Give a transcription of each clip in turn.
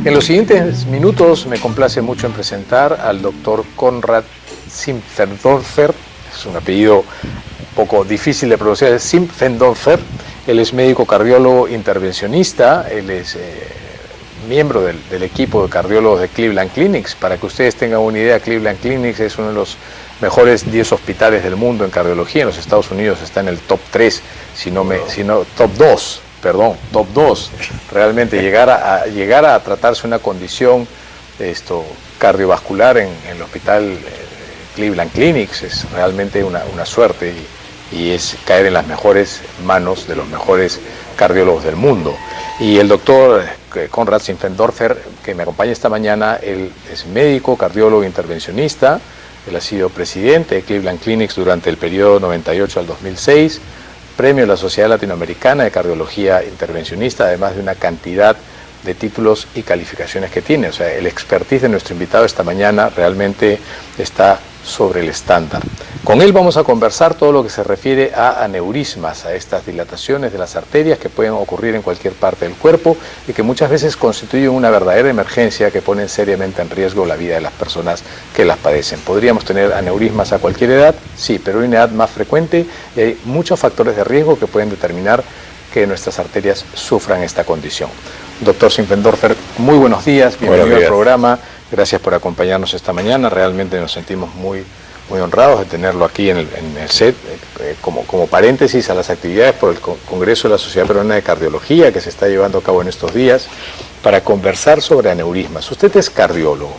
En los siguientes minutos me complace mucho en presentar al doctor Konrad Simpfendorfer. Es un apellido un poco difícil de pronunciar, es Simpfendorfer. Él es médico cardiólogo intervencionista, él es miembro del equipo de cardiólogos de Cleveland Clinics. Para que ustedes tengan una idea, Cleveland Clinics es uno de los mejores 10 hospitales del mundo en cardiología. En los Estados Unidos está en el top 3, top 2. Perdón, top 2, realmente llegar a tratarse una condición cardiovascular en el hospital Cleveland Clinics es realmente una suerte y es caer en las mejores manos de los mejores cardiólogos del mundo. Y el doctor Konrad Simpfendorfer, que me acompaña esta mañana, él es médico, cardiólogo intervencionista, él ha sido presidente de Cleveland Clinics durante el periodo 98 al 2006, premio de la Sociedad Latinoamericana de Cardiología Intervencionista, además de una cantidad de títulos y calificaciones que tiene. O sea, el expertise de nuestro invitado esta mañana realmente está sobre el estándar. Con él vamos a conversar todo lo que se refiere a aneurismas, a estas dilataciones de las arterias que pueden ocurrir en cualquier parte del cuerpo y que muchas veces constituyen una verdadera emergencia que ponen seriamente en riesgo la vida de las personas que las padecen. ¿Podríamos tener aneurismas a cualquier edad? Sí, pero hay una edad más frecuente y hay muchos factores de riesgo que pueden determinar que nuestras arterias sufran esta condición. Doctor Simpfendorfer, muy buenos días, bienvenido al programa, gracias por acompañarnos esta mañana, realmente nos sentimos muy honrados de tenerlo aquí en el set, como paréntesis a las actividades por el Congreso de la Sociedad Peruana de Cardiología que se está llevando a cabo en estos días, para conversar sobre aneurismas. Usted es cardiólogo,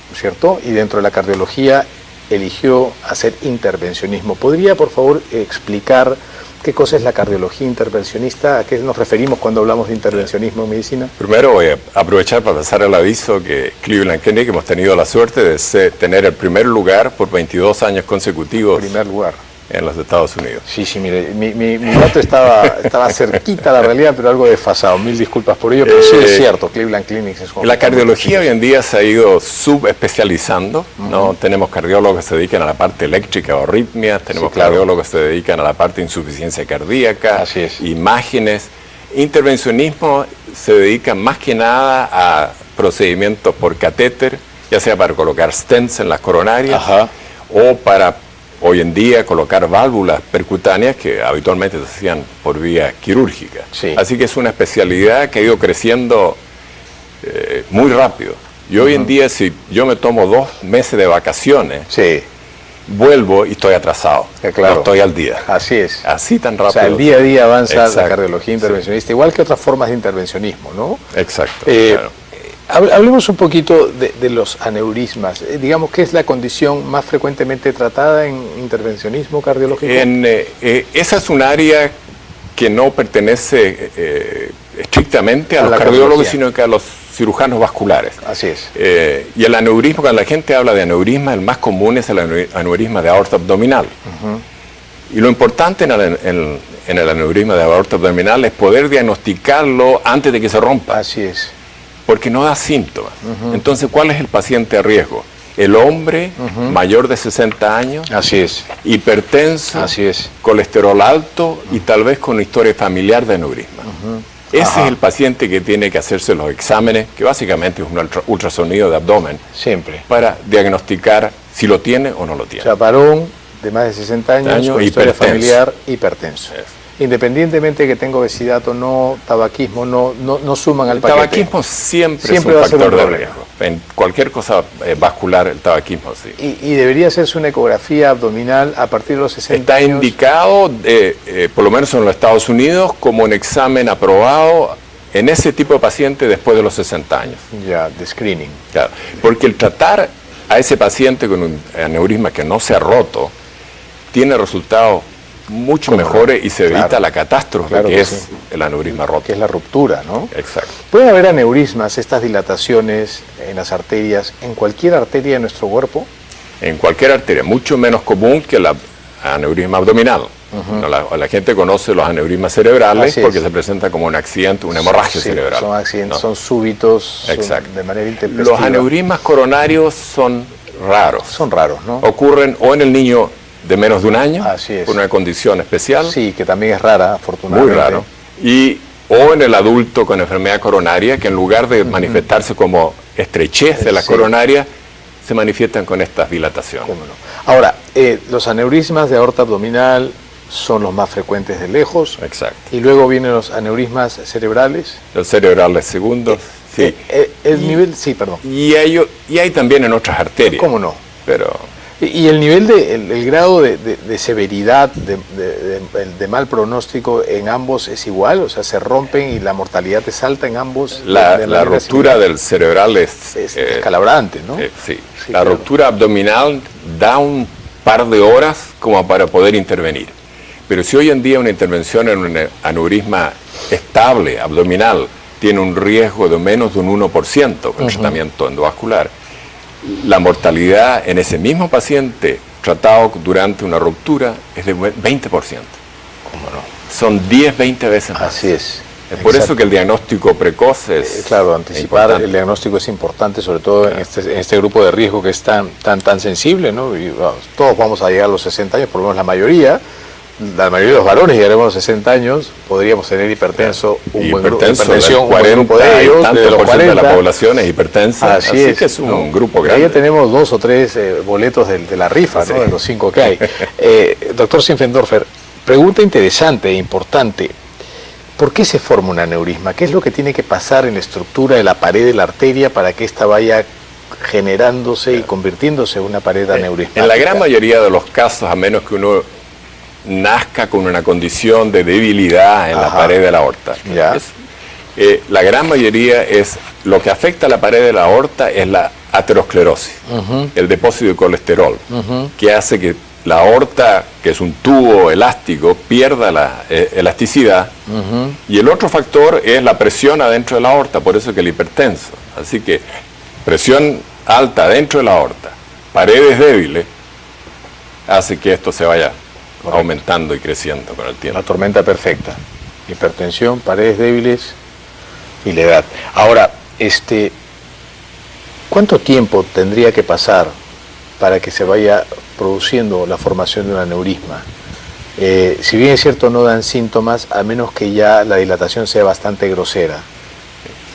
¿no es cierto? Y dentro de la cardiología eligió hacer intervencionismo. ¿Podría, por favor, explicar qué cosa es la cardiología intervencionista? ¿A qué nos referimos cuando hablamos de intervencionismo en medicina? Primero voy a aprovechar para pasar el aviso que Cleveland Clinic hemos tenido la suerte de tener el primer lugar por 22 años consecutivos. Primer lugar. En los Estados Unidos. Sí, mire, mi dato estaba cerquita a la realidad, pero algo desfasado. Mil disculpas por ello, pero sí es cierto, Cleveland Clinic es un... La cardiología hoy en día se ha ido subespecializando, ¿no? Tenemos cardiólogos que se dedican a la parte eléctrica o arritmias, tenemos cardiólogos que se dedican a la parte de insuficiencia cardíaca, así es, imágenes. Intervencionismo se dedica más que nada a procedimientos por catéter, ya sea para colocar stents en las coronarias o para hoy en día colocar válvulas percutáneas que habitualmente se hacían por vía quirúrgica. Sí. Así que es una especialidad que ha ido creciendo muy rápido. Y hoy en día, si yo me tomo 2 meses de vacaciones, vuelvo y estoy atrasado. Claro. No estoy al día. Así es. Así tan rápido. O sea, el día a día avanza la cardiología intervencionista, igual que otras formas de intervencionismo, ¿no? Exacto. Claro. Hablemos un poquito de los aneurismas. Digamos, ¿qué es la condición más frecuentemente tratada en intervencionismo cardiológico? Esa es un área que no pertenece estrictamente a los cardiólogos, sino que a los cirujanos vasculares. Así es. Y el aneurisma, cuando la gente habla de aneurisma, el más común es el aneurisma de aorta abdominal. Y lo importante en el aneurisma de aorta abdominal es poder diagnosticarlo antes de que se rompa. Así es. Porque no da síntomas. Entonces, ¿cuál es el paciente a riesgo? El hombre mayor de 60 años, así es, hipertenso, así es, colesterol alto y tal vez con historia familiar de aneurisma. Ese es el paciente que tiene que hacerse los exámenes, que básicamente es un ultrasonido de abdomen, siempre, para diagnosticar si lo tiene o no lo tiene. O sea, varón de más de 60 años con historia familiar, hipertenso. Independientemente de que tenga obesidad o no, tabaquismo, no suman al paquete. El tabaquismo siempre es un factor de riesgo. En cualquier cosa vascular, el tabaquismo sí. ¿Y debería hacerse una ecografía abdominal a partir de los 60 años? Está indicado, por lo menos en los Estados Unidos, como un examen aprobado en ese tipo de paciente después de los 60 años. Ya, de screening. Claro, porque el tratar a ese paciente con un aneurisma que no se ha roto, tiene resultados mucho mejores y se evita la catástrofe que es el aneurisma roto. Que es la ruptura, ¿no? Exacto. ¿Pueden haber aneurismas, estas dilataciones en las arterias, en cualquier arteria de nuestro cuerpo? En cualquier arteria, mucho menos común que el aneurisma abdominal. La gente conoce los aneurismas cerebrales porque se presenta como un accidente, una hemorragia cerebral. Son accidentes, son súbitos, son de manera intempestiva. Los aneurismas coronarios son raros. Son raros, ¿no? Ocurren o en el niño de menos de un año, así es, por una condición especial. Sí, que también es rara, afortunadamente. Muy raro. O en el adulto con enfermedad coronaria, que en lugar de manifestarse como estrechez de la coronaria, se manifiestan con estas dilataciones. ¿Cómo no? Ahora, los aneurismas de aorta abdominal son los más frecuentes de lejos. Exacto. Y luego vienen los aneurismas cerebrales. Los cerebrales segundos, sí. Perdón. Y hay también en otras arterias. ¿Cómo no? Pero... ¿Y el nivel el grado de severidad, de mal pronóstico en ambos es igual? O sea, ¿se rompen y la mortalidad es alta en ambos? La ruptura del cerebral es descalabrante, ¿no? Sí. La ruptura abdominal da un par de horas como para poder intervenir. Pero si hoy en día una intervención en un aneurisma estable, abdominal, tiene un riesgo de menos de un 1% con tratamiento endovascular, la mortalidad en ese mismo paciente tratado durante una ruptura es de 20%. ¿Cómo no? Son 10, 20 veces más. Así es. Es por eso que el diagnóstico precoz es... Claro, anticipar el diagnóstico es importante, sobre todo en este grupo de riesgo que es tan sensible, ¿no? Y, todos vamos a llegar a los 60 años, por lo menos la mayoría de los varones llegaremos a los 60 años, podríamos tener hipertenso, hipertensión, 40 de ellos, de los 40 de la población es hipertensa, así es, que es un grupo grande. Ahí tenemos 2 o 3 boletos de la rifa, ¿no? De los 5 que hay. Doctor Simpfendorfer, pregunta interesante e importante. ¿Por qué se forma un aneurisma? ¿Qué es lo que tiene que pasar en la estructura de la pared de la arteria para que ésta vaya generándose y convirtiéndose en una pared aneurismática? En la gran mayoría de los casos, a menos que uno nazca con una condición de debilidad en la pared de la aorta. La gran mayoría es, lo que afecta a la pared de la aorta es la aterosclerosis, el depósito de colesterol, que hace que la aorta, que es un tubo elástico, pierda la elasticidad, y el otro factor es la presión adentro de la aorta, por eso que el hipertenso. Así que presión alta dentro de la aorta, paredes débiles, hace que esto se vaya aumentando y creciendo con el tiempo. La tormenta perfecta. Hipertensión, paredes débiles y la edad. Ahora, ¿cuánto tiempo tendría que pasar para que se vaya produciendo la formación de un aneurisma? Si bien es cierto, no dan síntomas, a menos que ya la dilatación sea bastante grosera.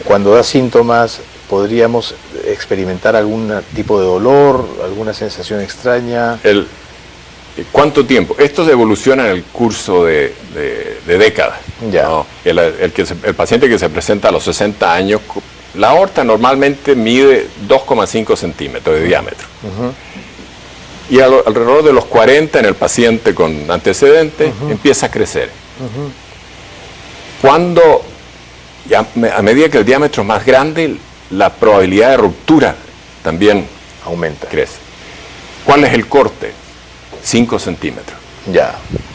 Cuando da síntomas, ¿podríamos experimentar algún tipo de dolor, alguna sensación extraña? ¿Cuánto tiempo? Esto evoluciona en el curso de décadas. ¿No? El paciente que se presenta a los 60 años, la aorta normalmente mide 2,5 centímetros de diámetro. Y alrededor de los 40 en el paciente con antecedentes empieza a crecer. Cuando, a medida que el diámetro es más grande, la probabilidad de ruptura también crece. ¿Cuál es el corte? 5 centímetros.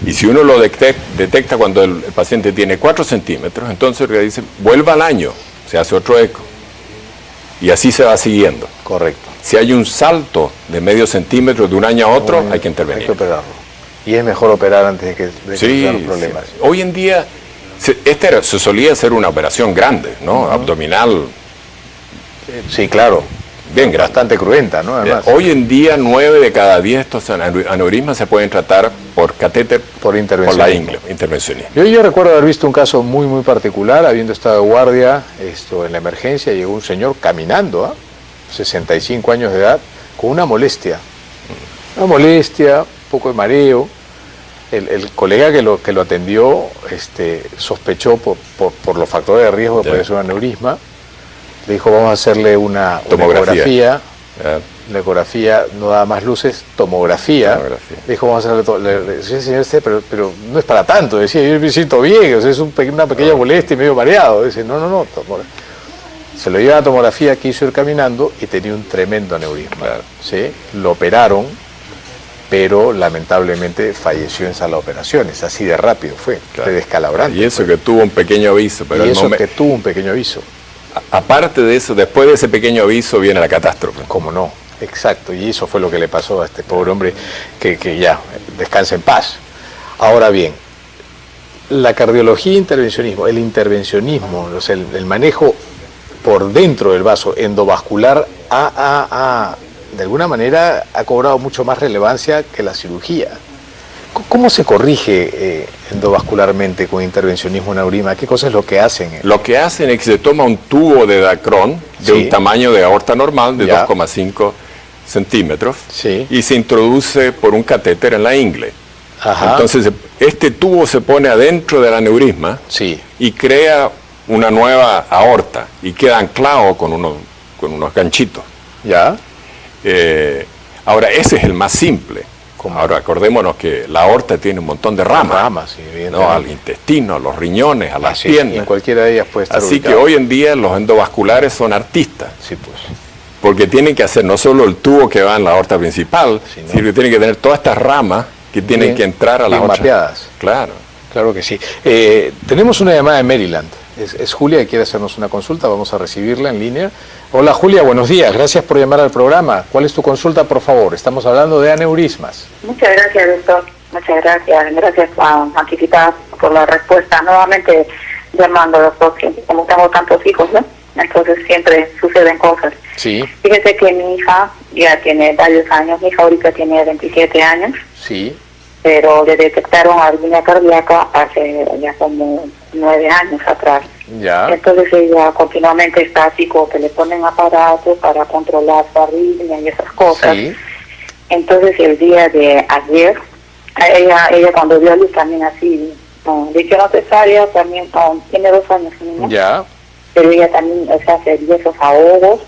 Y si uno lo detecta cuando el paciente tiene 4 centímetros, entonces le dice, vuelva al año, se hace otro eco. Y así se va siguiendo. Correcto. Si hay un salto de medio centímetro de un año a otro, hay que intervenir. Hay que operarlo. Y es mejor operar antes de que tengan problemas. Sí. Hoy en día, se solía hacer una operación grande, ¿no? Abdominal. Sí, claro. Bien grande. Bastante cruenta, ¿no? Además. Hoy en día 9 de cada 10 estos aneurismas se pueden tratar por catéter, por intervencionismo. Yo recuerdo haber visto un caso muy muy particular, habiendo estado de guardia en la emergencia, llegó un señor caminando, 65 años de edad, con una molestia, un poco de mareo. El colega que lo atendió sospechó por los factores de riesgo que puede ser un aneurisma. Le dijo, vamos a hacerle una ecografía. La ecografía no daba más luces, tomografía. Le dijo, vamos a hacerle decía, señor, pero no es para tanto. Decía, yo me siento bien, es una pequeña molestia y medio mareado. Dice, no. Se lo lleva a la tomografía, quiso ir caminando y tenía un tremendo aneurisma. ¿Sí? Lo operaron, pero lamentablemente falleció en sala de operaciones. Así de rápido fue, de descalabrante. Y eso que tuvo un pequeño aviso. Aparte de eso, después de ese pequeño aviso viene la catástrofe. ¿Cómo no? Exacto, y eso fue lo que le pasó a este pobre hombre, que ya descansa en paz. Ahora bien, la cardiología intervencionismo, el intervencionismo, o sea, el manejo por dentro del vaso endovascular de alguna manera ha cobrado mucho más relevancia que la cirugía. ¿Cómo se corrige endovascularmente con intervencionismo en aneurisma? ¿Qué cosas es lo que hacen? Lo que hacen es que se toma un tubo de Dacron de un tamaño de aorta normal de 2,5 centímetros y se introduce por un catéter en la ingle. Entonces este tubo se pone adentro del aneurisma y crea una nueva aorta y queda anclado con unos ganchitos. Ahora ese es el más simple. Ahora acordémonos que la aorta tiene un montón de ramas, ¿no? Al intestino, a los riñones, a las piernas. Y en cualquiera de ellas puede estar Así ubicado. que hoy en día los endovasculares son artistas. Sí, pues. Porque tienen que hacer no solo el tubo que va en la aorta principal, sino que tienen que tener todas estas ramas que tienen que entrar a las otras. Mapeadas. Claro que sí. Tenemos una llamada de Maryland. Es Julia que quiere hacernos una consulta. Vamos a recibirla en línea. Hola Julia, buenos días. Gracias por llamar al programa. ¿Cuál es tu consulta, por favor? Estamos hablando de aneurismas. Muchas gracias, doctor. Muchas gracias. Gracias anticipadas por la respuesta. Nuevamente llamando, doctor, como tengo tantos hijos, ¿no? Entonces siempre suceden cosas. Sí. Fíjese que mi hija ya tiene varios años. Mi hija ahorita tiene 27 años. Sí. Pero le detectaron arritmia cardíaca hace ya como 9 años atrás. Entonces ella continuamente está así como que le ponen aparatos para controlar su arritmia y esas cosas. Entonces el día de ayer, ella cuando dio a luz también así, le hicieron cesárea, también tiene 2 años. Pero ella también se hace esos ahogos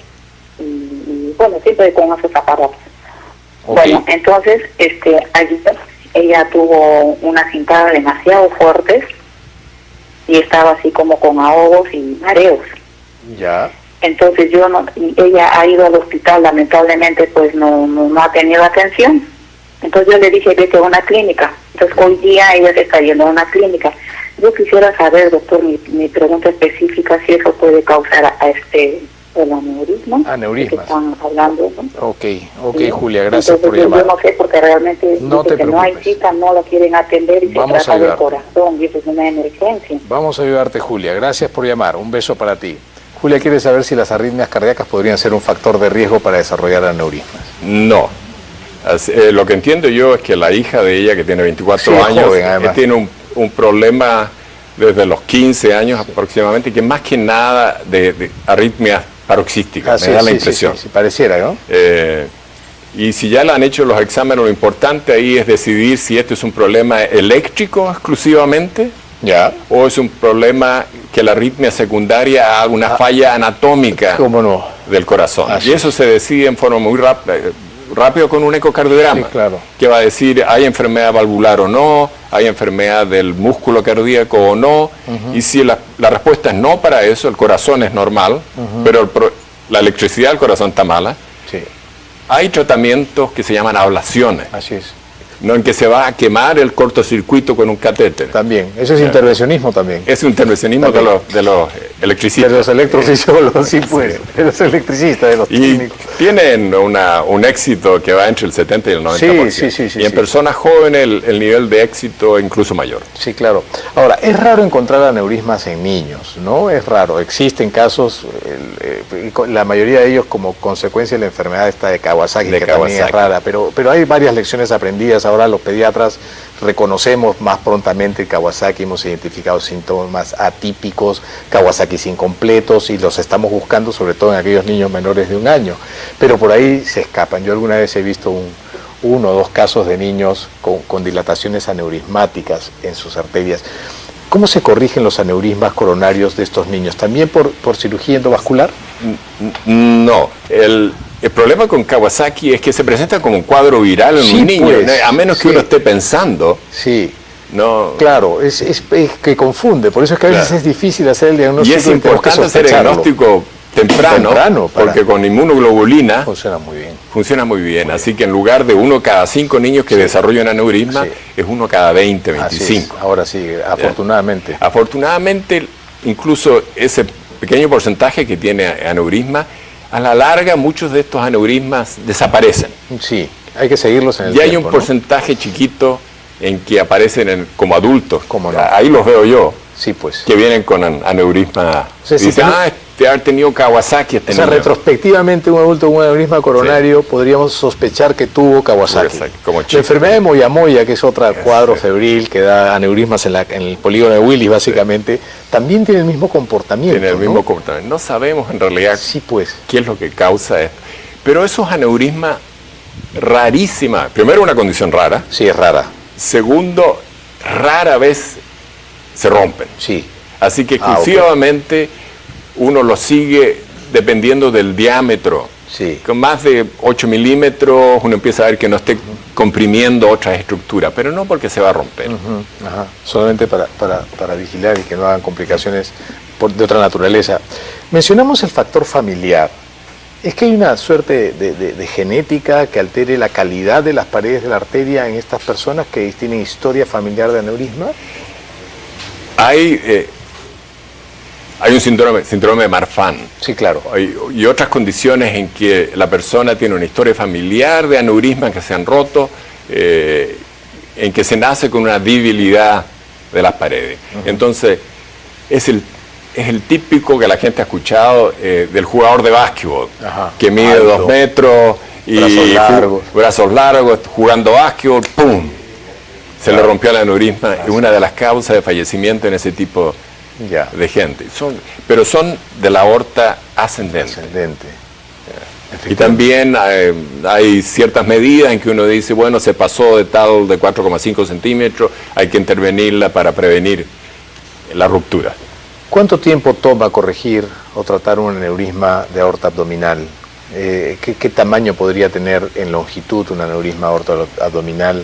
y bueno, siempre con esos aparatos. Bueno, entonces ayer ella tuvo una cintada demasiado fuertes y estaba así como con ahogos y mareos. Entonces ella ha ido al hospital, lamentablemente pues no ha tenido atención. Entonces yo le dije, vete a una clínica. Entonces hoy día ella se está yendo a una clínica. Yo quisiera saber, doctor, mi pregunta específica, si eso puede causar el aneurisma. Aneurismas. Que están hablando, ¿no? Ok, Julia, gracias por llamar. Yo no sé, porque realmente no hay cita, no la quieren atender y se trata del corazón y eso es una emergencia. Vamos a ayudarte, Julia. Gracias por llamar. Un beso para ti. Julia quiere saber si las arritmias cardíacas podrían ser un factor de riesgo para desarrollar aneurismas. No. Lo que entiendo yo es que la hija de ella, que tiene 24 años, tiene un problema desde los 15 años aproximadamente, que más que nada de arritmias paroxísticas, me da la impresión. Sí, pareciera, ¿no? Y si ya le han hecho los exámenes, lo importante ahí es decidir si esto es un problema eléctrico exclusivamente, o es un problema que la arritmia secundaria haga una falla anatómica del corazón. Y eso se decide en forma muy rápido con un ecocardiograma, que va a decir hay enfermedad valvular o no, hay enfermedad del músculo cardíaco o no, y si la respuesta es no para eso, el corazón es normal, pero la electricidad del corazón está mala, hay tratamientos que se llaman ablaciones. Así es. No, en que se va a quemar el cortocircuito con un catéter. También, eso es intervencionismo también. Es un intervencionismo de los electricistas. De los electrofisiólogos, sí, pues, de los electricistas, de los técnicos. Y tienen un éxito que va entre el 70 y el 90%. Sí, y en personas jóvenes el nivel de éxito es incluso mayor. Sí, claro. Ahora, es raro encontrar aneurismas en niños, ¿no? Es raro. Existen casos, la mayoría de ellos como consecuencia de la enfermedad esta de Kawasaki, que también es rara, pero hay varias lecciones aprendidas. Ahora los pediatras reconocemos más prontamente el Kawasaki, hemos identificado síntomas atípicos, Kawasaki incompletos y los estamos buscando sobre todo en aquellos niños menores de 1 año, pero por ahí se escapan. Yo alguna vez he visto 1 o 2 casos de niños con dilataciones aneurismáticas en sus arterias. ¿Cómo se corrigen los aneurismas coronarios de estos niños? ¿También por cirugía endovascular? No, el problema con Kawasaki es que se presenta como un cuadro viral en un niño, pues, a menos que uno esté pensando. No. Claro, es que confunde, por eso es que a veces es difícil hacer el diagnóstico. Y es importante hacer el diagnóstico temprano porque con inmunoglobulina funciona muy bien. Así que en lugar de 1 cada 5 niños que desarrollan aneurisma, es 1 cada 20, 25. Ahora sí, afortunadamente. Afortunadamente, incluso ese pequeño porcentaje que tiene aneurisma, a la larga muchos de estos aneurismas desaparecen. Sí, hay que seguirlos en el tiempo. Y hay un porcentaje chiquito en que aparecen como adultos. ¿Cómo no? Ahí los veo yo. Sí, pues. Que vienen con aneurisma. O sea, dicen, de haber tenido Kawasaki. O sea, retrospectivamente un adulto con un aneurisma coronario podríamos sospechar que tuvo Kawasaki. Como la enfermedad de Moyamoya, que es otro cuadro febril que da aneurismas en el polígono de Willis, básicamente, también tiene el mismo comportamiento. Tiene el mismo comportamiento. No sabemos en realidad qué es lo que causa esto. Pero esos aneurismas rarísimas. Primero, una condición rara. Sí, es rara. Segundo, rara vez se rompen. Sí. Así que exclusivamente uno lo sigue dependiendo del diámetro. Sí. Con más de 8 milímetros uno empieza a ver que no esté comprimiendo otras estructuras, pero no porque se va a romper. Ajá. Solamente para vigilar y que no hagan complicaciones de otra naturaleza. Mencionamos el factor familiar. ¿Es que hay una suerte de genética que altere la calidad de las paredes de la arteria en estas personas que tienen historia familiar de aneurisma? Hay un síndrome de Marfan. Sí, claro. Y otras condiciones en que la persona tiene una historia familiar de aneurismas que se han roto, en que se nace con una debilidad de las paredes. Entonces, es el típico que la gente ha escuchado del jugador de básquetbol, que mide alto, 2 metros y brazos largos, jugando básquetbol, ¡pum! Se le rompió el aneurisma. Es una de las causas de fallecimiento en ese tipo de gente. Pero son de la aorta ascendente. Y también hay ciertas medidas en que uno dice, bueno, se pasó de 4,5 centímetros, hay que intervenirla para prevenir la ruptura. ¿Cuánto tiempo toma corregir o tratar un aneurisma de aorta abdominal? ¿Qué tamaño podría tener en longitud un aneurisma aorta abdominal?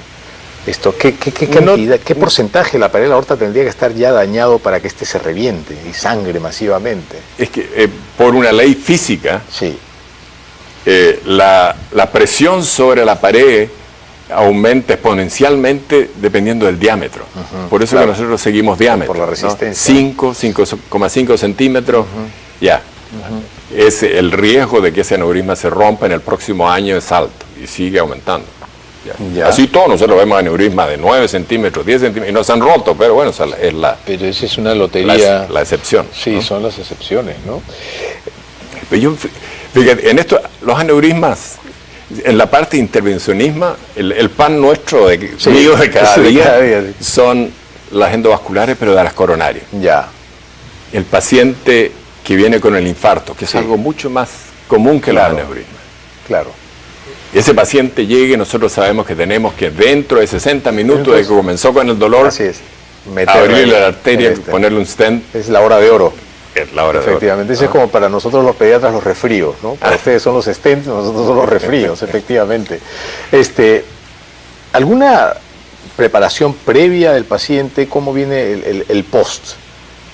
¿Qué cantidad, qué porcentaje de la pared de la aorta tendría que estar ya dañado para que se reviente y sangre masivamente? Es que por una ley física, la presión sobre la pared aumenta exponencialmente dependiendo del diámetro. Por eso que nosotros seguimos diámetro. Por la resistencia. 5,5 centímetros, el riesgo de que ese aneurisma se rompa en el próximo año es alto y sigue aumentando. Así todos nosotros vemos aneurismas de 9 centímetros, 10 centímetros, y no se han roto, pero bueno, es pero esa es una lotería. La excepción. Sí, ¿no? Son las excepciones, ¿no? Pero fíjate, en esto, los aneurismas, en la parte de intervencionismo, el pan nuestro mío de cada día son las endovasculares, pero de las coronarias. El paciente que viene con el infarto, que es algo mucho más común que los aneurismas. Claro. Ese paciente llegue, nosotros sabemos que tenemos que dentro de 60 minutos de que comenzó con el dolor, abrirle la arteria, ponerle un stent. Es la hora de oro. Es la hora de oro. Efectivamente, ese es como para nosotros los pediatras los resfríos, ¿no? Para ustedes son los stents, nosotros son los resfríos, efectivamente. ¿Alguna preparación previa del paciente? ¿Cómo viene el post?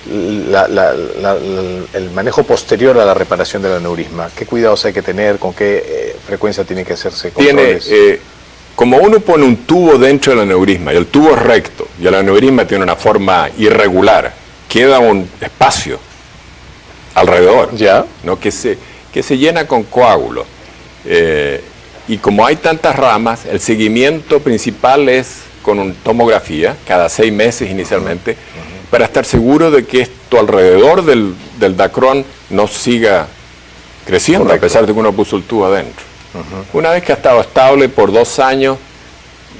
El manejo posterior a la reparación del aneurisma. ¿Qué cuidados hay que tener? ¿Con qué frecuencia tiene que hacerse controles? Como uno pone un tubo dentro del aneurisma y el tubo es recto y el aneurisma tiene una forma irregular, queda un espacio alrededor, ¿no? que se llena con coágulos. Y como hay tantas ramas, el seguimiento principal es con una tomografía, cada 6 meses inicialmente, para estar seguro de que esto alrededor del dacrón no siga creciendo, a pesar de que uno puso el tubo adentro. Una vez que ha estado estable por 2 años,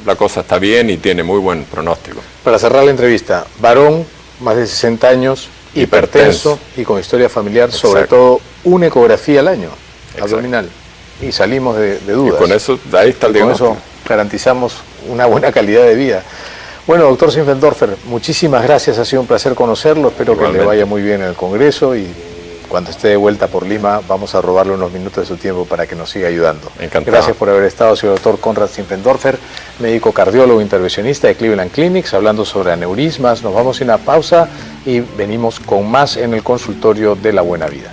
la cosa está bien y tiene muy buen pronóstico. Para cerrar la entrevista, varón, más de 60 años, hipertenso y con historia familiar, sobre todo una ecografía al año, abdominal, y salimos de dudas. Y con eso, ahí está el diagnóstico. Con eso garantizamos una buena calidad de vida. Bueno, doctor Simpfendorfer, muchísimas gracias, ha sido un placer conocerlo, espero que le vaya muy bien en el Congreso y cuando esté de vuelta por Lima vamos a robarle unos minutos de su tiempo para que nos siga ayudando. Encantado. Gracias por haber estado, señor doctor Conrad Simpfendorfer, médico cardiólogo intervencionista de Cleveland Clinics, hablando sobre aneurismas. Nos vamos a una pausa y venimos con más en el consultorio de la buena vida.